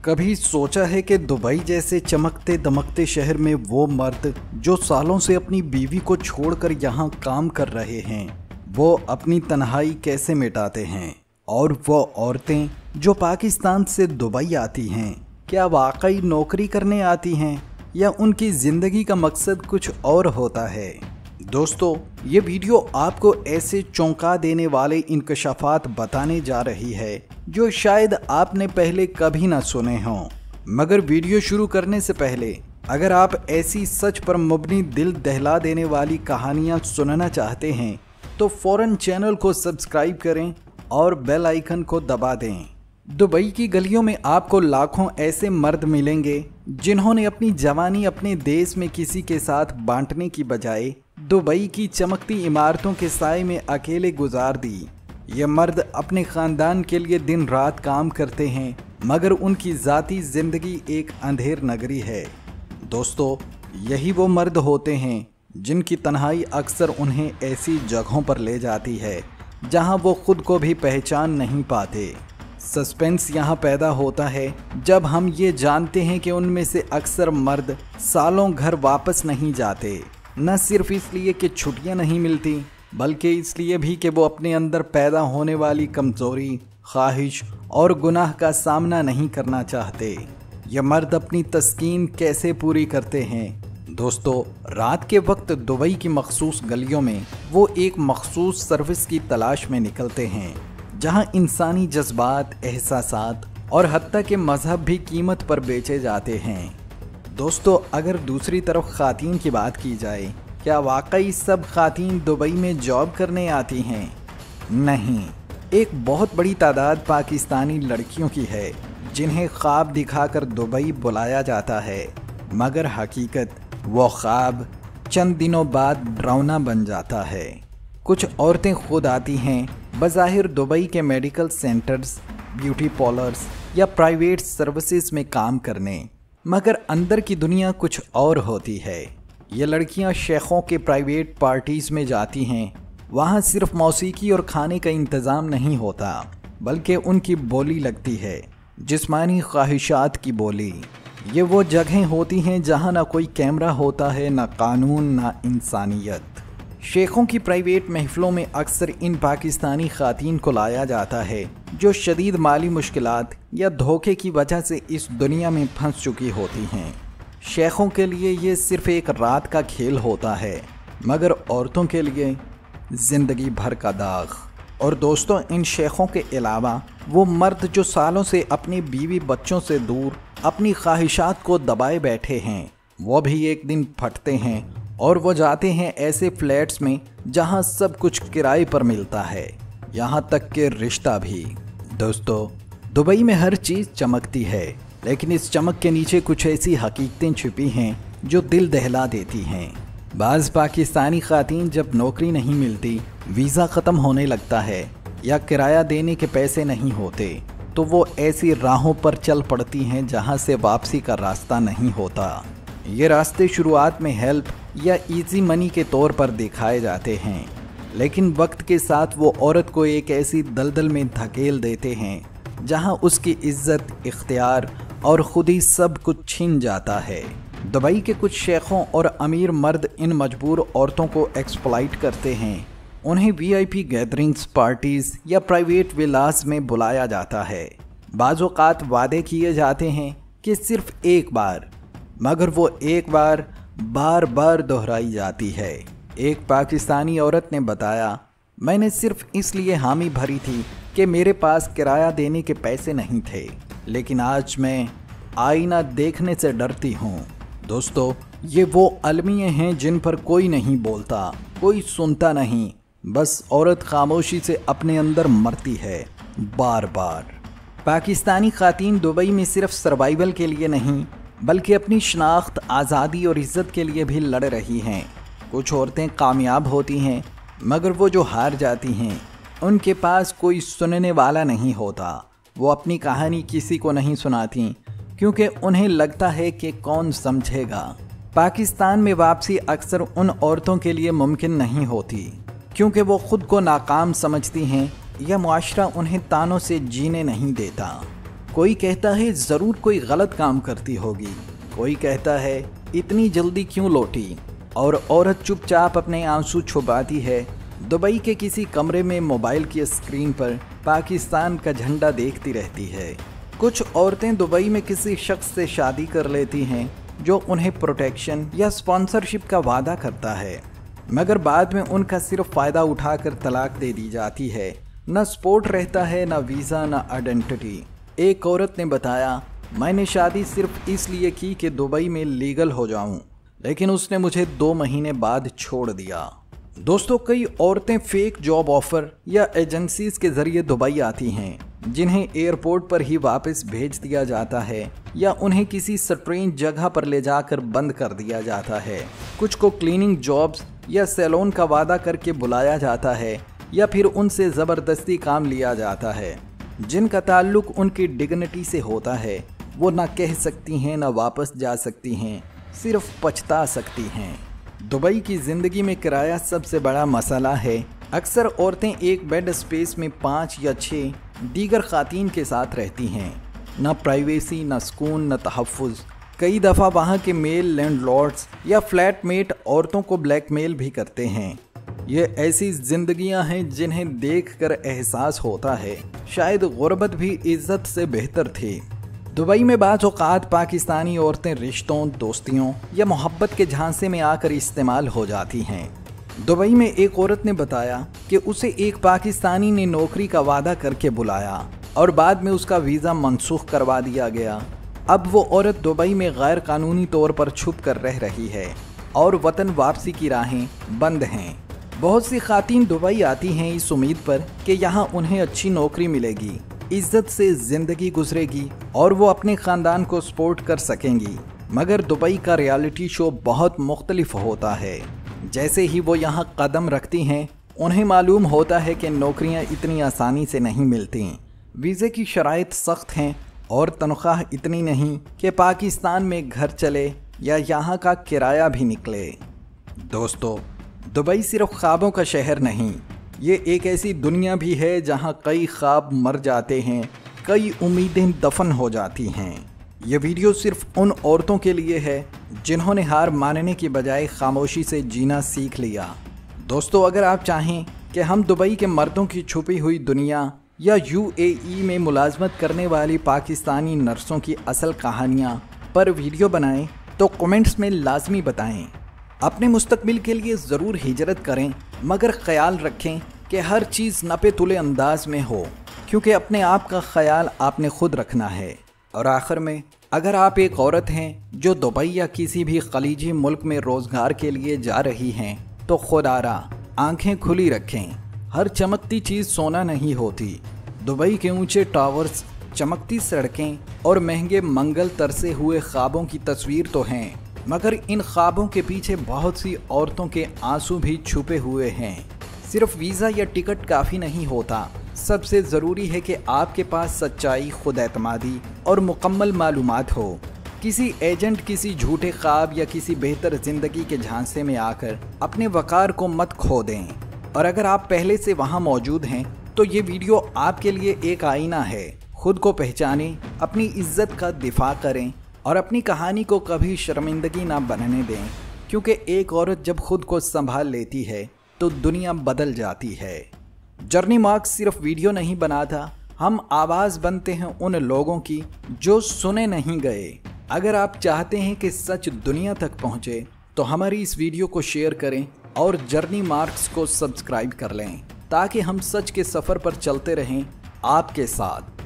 कभी सोचा है कि दुबई जैसे चमकते दमकते शहर में वो मर्द जो सालों से अपनी बीवी को छोड़कर यहाँ काम कर रहे हैं, वो अपनी तन्हाई कैसे मिटाते हैं? और वो औरतें जो पाकिस्तान से दुबई आती हैं, क्या वाकई नौकरी करने आती हैं या उनकी ज़िंदगी का मकसद कुछ और होता है? दोस्तों, ये वीडियो आपको ऐसे चौंका देने वाले इंकशाफात बताने जा रही है जो शायद आपने पहले कभी ना सुने हों। मगर वीडियो शुरू करने से पहले अगर आप ऐसी सच पर मबनी दिल दहला देने वाली कहानियां सुनना चाहते हैं तो फ़ौरन चैनल को सब्सक्राइब करें और बेल आइकन को दबा दें। दुबई की गलियों में आपको लाखों ऐसे मर्द मिलेंगे जिन्होंने अपनी जवानी अपने देश में किसी के साथ बांटने की बजाय दुबई की चमकती इमारतों के साए में अकेले गुजार दी। ये मर्द अपने ख़ानदान के लिए दिन रात काम करते हैं, मगर उनकी ज़ाती ज़िंदगी एक अंधेर नगरी है। दोस्तों, यही वो मर्द होते हैं जिनकी तन्हाई अक्सर उन्हें ऐसी जगहों पर ले जाती है जहां वो खुद को भी पहचान नहीं पाते। सस्पेंस यहाँ पैदा होता है जब हम ये जानते हैं कि उनमें से अक्सर मर्द सालों घर वापस नहीं जाते, न सिर्फ इसलिए कि छुट्टियाँ नहीं मिलती, बल्कि इसलिए भी कि वो अपने अंदर पैदा होने वाली कमज़ोरी, ख्वाहिश और गुनाह का सामना नहीं करना चाहते। ये मर्द अपनी तस्कीन कैसे पूरी करते हैं? दोस्तों, रात के वक्त दुबई की मखसूस गलियों में वो एक मखसूस सर्विस की तलाश में निकलते हैं जहां इंसानी जज्बात, एहसासात और हत्ता के मजहब भी कीमत पर बेचे जाते हैं। दोस्तों, अगर दूसरी तरफ ख़ातीन की बात की जाए, क्या वाकई सब ख़ातीन दुबई में जॉब करने आती हैं? नहीं, एक बहुत बड़ी तादाद पाकिस्तानी लड़कियों की है जिन्हें ख्वाब दिखाकर दुबई बुलाया जाता है, मगर हकीकत वो ख्वाब चंद दिनों बाद डरावना बन जाता है। कुछ औरतें खुद आती हैं बज़ाहिर दुबई के मेडिकल सेंटर्स, ब्यूटी पार्लर्स या प्राइवेट सर्विसेज में काम करने, मगर अंदर की दुनिया कुछ और होती है। ये लड़कियां शेखों के प्राइवेट पार्टीज़ में जाती हैं। वहाँ सिर्फ मौसीकी और खाने का इंतज़ाम नहीं होता, बल्कि उनकी बोली लगती है, जिस्मानी ख्वाहिशात की बोली। ये वो जगहें होती हैं जहाँ ना कोई कैमरा होता है, ना कानून, ना इंसानियत। शेखों की प्राइवेट महफिलों में अक्सर इन पाकिस्तानी ख़ातीन को लाया जाता है जो शदीद माली मुश्किलात या धोखे की वजह से इस दुनिया में फंस चुकी होती हैं। शेखों के लिए ये सिर्फ एक रात का खेल होता है, मगर औरतों के लिए ज़िंदगी भर का दाग। और दोस्तों, इन शेखों के अलावा वो मर्द जो सालों से अपनी बीवी बच्चों से दूर अपनी ख्वाहिशात को दबाए बैठे हैं, वो भी एक दिन फटते हैं और वो जाते हैं ऐसे फ्लैट्स में जहां सब कुछ किराए पर मिलता है, यहाँ तक कि रिश्ता भी। दोस्तों, दुबई में हर चीज़ चमकती है, लेकिन इस चमक के नीचे कुछ ऐसी हकीकतें छिपी हैं जो दिल दहला देती हैं। बाज़ पाकिस्तानी ख़ातीन जब नौकरी नहीं मिलती, वीज़ा ख़त्म होने लगता है या किराया देने के पैसे नहीं होते, तो वो ऐसी राहों पर चल पड़ती हैं जहाँ से वापसी का रास्ता नहीं होता। ये रास्ते शुरुआत में हेल्प या इजी मनी के तौर पर दिखाए जाते हैं, लेकिन वक्त के साथ वो औरत को एक ऐसी दलदल में धकेल देते हैं जहां उसकी इज्जत, इख्तियार और खुद ही सब कुछ छिन जाता है। दुबई के कुछ शेखों और अमीर मर्द इन मजबूर औरतों को एक्सप्लॉइट करते हैं। उन्हें वीआईपी गैदरिंग्स, पार्टीज़ या प्राइवेट विलास में बुलाया जाता है। बाज़ औक़ात वादे किए जाते हैं कि सिर्फ एक बार, मगर वो एक बार बार बार दोहराई जाती है। एक पाकिस्तानी औरत ने बताया, मैंने सिर्फ इसलिए हामी भरी थी कि मेरे पास किराया देने के पैसे नहीं थे, लेकिन आज मैं आईना देखने से डरती हूँ। दोस्तों, ये वो अलमिये हैं जिन पर कोई नहीं बोलता, कोई सुनता नहीं, बस औरत खामोशी से अपने अंदर मरती है बार बार। पाकिस्तानी ख़ातीन दुबई में सिर्फ सर्वाइवल के लिए नहीं, बल्कि अपनी शनाख्त, आज़ादी और इज़्ज़त के लिए भी लड़ रही हैं। कुछ औरतें कामयाब होती हैं, मगर वो जो हार जाती हैं, उनके पास कोई सुनने वाला नहीं होता। वो अपनी कहानी किसी को नहीं सुनाती क्योंकि उन्हें लगता है कि कौन समझेगा। पाकिस्तान में वापसी अक्सर उन औरतों के लिए मुमकिन नहीं होती क्योंकि वो खुद को नाकाम समझती हैं या मुआशरा उन्हें तानों से जीने नहीं देता। कोई कहता है ज़रूर कोई गलत काम करती होगी, कोई कहता है इतनी जल्दी क्यों लौटी, और औरत चुपचाप अपने आंसू छुपाती है दुबई के किसी कमरे में मोबाइल की स्क्रीन पर पाकिस्तान का झंडा देखती रहती है। कुछ औरतें दुबई में किसी शख्स से शादी कर लेती हैं जो उन्हें प्रोटेक्शन या स्पॉन्सरशिप का वादा करता है, मगर बाद में उनका सिर्फ फ़ायदा उठाकर तलाक दे दी जाती है। न सपोर्ट रहता है, न वीज़ा, न आइडेंटिटी। एक औरत ने बताया, मैंने शादी सिर्फ इसलिए की कि दुबई में लीगल हो जाऊं, लेकिन उसने मुझे 2 महीने बाद छोड़ दिया। दोस्तों, कई औरतें फेक जॉब ऑफर या एजेंसीज के ज़रिए दुबई आती हैं, जिन्हें एयरपोर्ट पर ही वापस भेज दिया जाता है या उन्हें किसी स्ट्रेंज जगह पर ले जाकर बंद कर दिया जाता है। कुछ को क्लीनिंग जॉब्स या सैलून का वादा करके बुलाया जाता है या फिर उनसे ज़बरदस्ती काम लिया जाता है। जिनका ताल्लुक उनकी डिग्निटी से होता है, वो ना कह सकती हैं ना वापस जा सकती हैं, सिर्फ पछता सकती हैं। दुबई की ज़िंदगी में किराया सबसे बड़ा मसला है। अक्सर औरतें एक बेड स्पेस में 5 या 6 दीगर ख़ातीन के साथ रहती हैं। न प्राइवेसी, न सुकून, न तहफ़्फ़ुज़। कई दफ़ा वहाँ के मेल लैंडलॉर्ड्स या फ्लैटमेट औरतों को ब्लैकमेल भी करते हैं। ये ऐसी ज़िंदगियाँ हैं जिन्हें देखकर एहसास होता है शायद गुर्बत भी इज़्ज़त से बेहतर थी। दुबई में बाज़ औक़ात पाकिस्तानी औरतें रिश्तों, दोस्तियों या मोहब्बत के झांसे में आकर इस्तेमाल हो जाती हैं। दुबई में एक औरत ने बताया कि उसे एक पाकिस्तानी ने नौकरी का वादा करके बुलाया और बाद में उसका वीज़ा मनसूख करवा दिया गया। अब वो औरत दुबई में गैर कानूनी तौर पर छुप कर रह रही है और वतन वापसी की राहें बंद हैं। बहुत सी ख़ातीन दुबई आती हैं इस उम्मीद पर कि यहाँ उन्हें अच्छी नौकरी मिलेगी, इज्जत से ज़िंदगी गुजरेगी और वो अपने ख़ानदान को सपोर्ट कर सकेंगी। मगर दुबई का रियलिटी शो बहुत मुख्तलिफ होता है। जैसे ही वो यहाँ कदम रखती हैं, उन्हें मालूम होता है कि नौकरियाँ इतनी आसानी से नहीं मिलती, वीज़े की शराइत सख्त हैं और तनख्वाह इतनी नहीं कि पाकिस्तान में घर चले या यहाँ का किराया भी निकले। दोस्तों, दुबई सिर्फ ख्वाबों का शहर नहीं, ये एक ऐसी दुनिया भी है जहाँ कई ख्वाब मर जाते हैं, कई उम्मीदें दफन हो जाती हैं। ये वीडियो सिर्फ उन औरतों के लिए है जिन्होंने हार मानने की बजाय खामोशी से जीना सीख लिया। दोस्तों, अगर आप चाहें कि हम दुबई के मर्दों की छुपी हुई दुनिया या UAE में मुलाजमत करने वाली पाकिस्तानी नर्सों की असल कहानियाँ पर वीडियो बनाएं तो कमेंट्स में लाजमी बताएं। अपने मुस्तकबिल के लिए ज़रूर हिजरत करें, मगर ख्याल रखें कि हर चीज़ नपे तुले अंदाज में हो, क्योंकि अपने आप का ख्याल आपने खुद रखना है। और आखिर में, अगर आप एक औरत हैं जो दुबई या किसी भी खलीजी मुल्क में रोज़गार के लिए जा रही हैं, तो खुदारा आंखें खुली रखें। हर चमकती चीज़ सोना नहीं होती। दुबई के ऊंचे टावर्स, चमकती सड़कें और महंगे मंगल तरसे हुए ख्वाबों की तस्वीर तो हैं, मगर इन ख्वाबों के पीछे बहुत सी औरतों के आंसू भी छुपे हुए हैं। सिर्फ वीज़ा या टिकट काफ़ी नहीं होता, सबसे ज़रूरी है कि आपके पास सच्चाई, खुद एतमादी और मुकम्मल मालूमात हो। किसी एजेंट, किसी झूठे ख्वाब या किसी बेहतर ज़िंदगी के झांसे में आकर अपने वक़ार को मत खो दें। और अगर आप पहले से वहाँ मौजूद हैं तो ये वीडियो आपके लिए एक आईना है। खुद को पहचानें, अपनी इज्जत का दिफा करें और अपनी कहानी को कभी शर्मिंदगी ना बनने दें, क्योंकि एक औरत जब खुद को संभाल लेती है तो दुनिया बदल जाती है। जर्नी मार्क्स सिर्फ वीडियो नहीं बनाता, हम आवाज़ बनते हैं उन लोगों की जो सुने नहीं गए। अगर आप चाहते हैं कि सच दुनिया तक पहुँचे तो हमारी इस वीडियो को शेयर करें और जर्नी मार्क्स को सब्सक्राइब कर लें, ताकि हम सच के सफ़र पर चलते रहें आपके साथ।